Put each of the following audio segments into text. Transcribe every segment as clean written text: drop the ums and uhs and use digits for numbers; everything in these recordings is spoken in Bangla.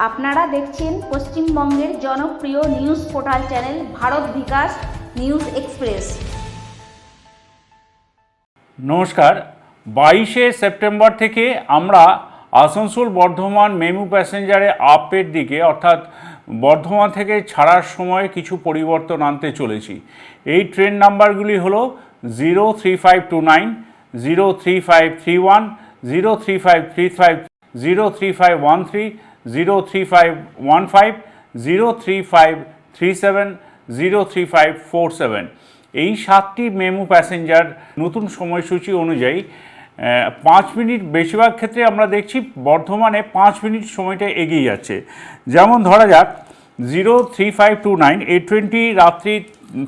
আপনারা দেখছেন পশ্চিমবঙ্গের জনপ্রিয় news portal channel Bharat Bikash news express. নমস্কার। 22শে সেপ্টেম্বর থেকে আমরা আসানসোল বর্ধমান মেমু প্যাসেঞ্জারে আপের দিকে অর্থাৎ বর্ধমান থেকে ছাড়ার সময় কিছু পরিবর্তন আনতে চলেছি। এই ট্রেন নাম্বারগুলি হলো 03529, 03531, 03535, 03513, 03515, 03537, 03547। এই 7টি মেমু প্যাসেঞ্জার নতুন সময়সূচি অনুযায়ী 5 মিনিট, বেশিরভাগ ক্ষেত্রে আমরা দেখছি বর্ধমানে 5 মিনিট সময়টা এগিয়ে যাচ্ছে। যেমন ধরা যাক 03529, এই ট্রেনটি রাত্রি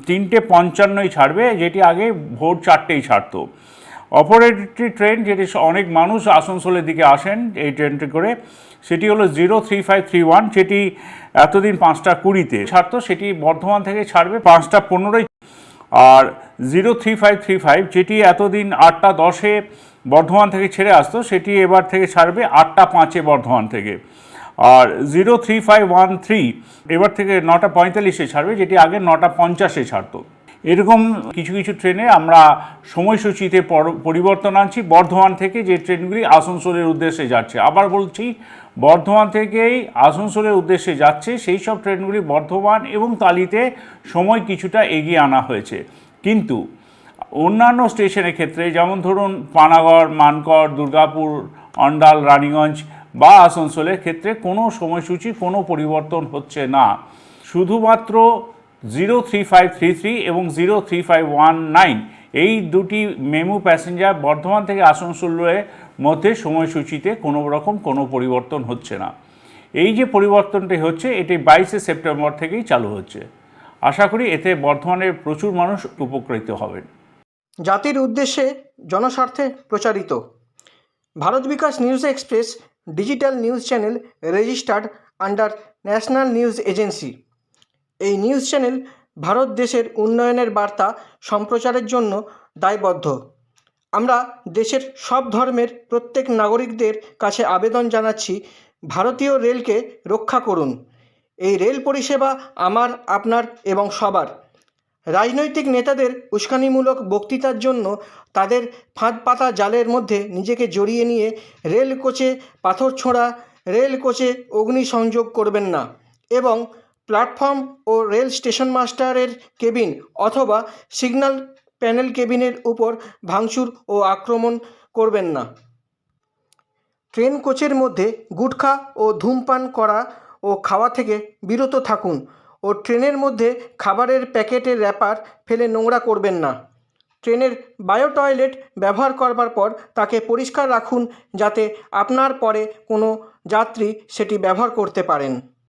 3:55 ছাড়বে, যেটি আগে ভোর 4টেই ছাড়তো। অপর একটি ট্রেন যেটি অনেক মানুষ আসানসোলের দিকে আসেন এই ট্রেনটি করে, সেটি হলো 03531, যেটি এতদিন 5:20-তে ছাড়তো, সেটি বর্ধমান থেকে ছাড়বে 5:15-য়। আর 03535, যেটি এতদিন 8:10-এ বর্ধমান থেকে ছেড়ে আসতো, সেটি এবার থেকে ছাড়বে 8:05-এ বর্ধমান থেকে। আর 03513 এবার থেকে 9:45-এ ছাড়বে, যেটি আগে 9:50-এ ছাড়তো। এরকম কিছু কিছু ট্রেনে আমরা সময়সূচিতে পরিবর্তন আনছি বর্ধমান থেকে, যে ট্রেনগুলি আসানসোলের উদ্দেশ্যে যাচ্ছে। আবার বলছি, বর্ধমান থেকেই আসানসোলের উদ্দেশ্যে যাচ্ছে সেই সব ট্রেনগুলি বর্ধমান এবং তালিতে সময় কিছুটা এগিয়ে আনা হয়েছে। কিন্তু অন্যান্য স্টেশনের ক্ষেত্রে, যেমন ধরুন পানাগড়, মানকড়, দুর্গাপুর, অন্ডাল, রানীগঞ্জ বা আসানসোলের ক্ষেত্রে কোনো সময়সূচি, কোনো পরিবর্তন হচ্ছে না। শুধুমাত্র 03533 এবং 03519 এই দুটি মেমু প্যাসেঞ্জার বর্ধমান থেকে আসানসোলের মধ্যে সময়সূচিতে কোনো রকম কোনো পরিবর্তন হচ্ছে না। এই যে পরিবর্তনটি হচ্ছে, এটি 22শে সেপ্টেম্বর থেকেই চালু হচ্ছে। আশা করি এতে বর্ধমানের প্রচুর মানুষ উপকৃত হবেন। জাতির উদ্দেশ্যে জনস্বার্থে প্রচারিত Bharat Bikash news express digital news channel registered under national news agency. এই নিউজ চ্যানেল ভারত দেশের উন্নয়নের বার্তা সম্প্রচারের জন্য দায়বদ্ধ। আমরা দেশের সব ধর্মের প্রত্যেক নাগরিকদের কাছে আবেদন জানাচ্ছি, ভারতীয় রেলকে রক্ষা করুন। এই রেল পরিষেবা আমার, আপনার এবং সবার। রাজনৈতিক নেতাদের উস্কানিমূলক বক্তৃতার জন্য তাদের ফাঁদ পাতা জালের মধ্যে নিজেকে জড়িয়ে নিয়ে রেল কোচে পাথর ছোঁড়া, রেল কোচে অগ্নিসংযোগ করবেন না এবং প্ল্যাটফর্ম ও রেল স্টেশন মাস্টারের কেবিন অথবা সিগন্যাল প্যানেল কেবিনের উপর ভাঙচুর ও আক্রমণ করবেন না। ট্রেন কোচের মধ্যে গুটখা ও ধূমপান করা ও খাওয়া থেকে বিরত থাকুন ও ট্রেনের মধ্যে খাবারের প্যাকেটের র্যাপার ফেলে নোংরা করবেন না। ট্রেনের বায়ো টয়লেট ব্যবহার করবার পর তাকে পরিষ্কার রাখুন, যাতে আপনার পরে কোনো যাত্রী সেটি ব্যবহার করতে পারেন।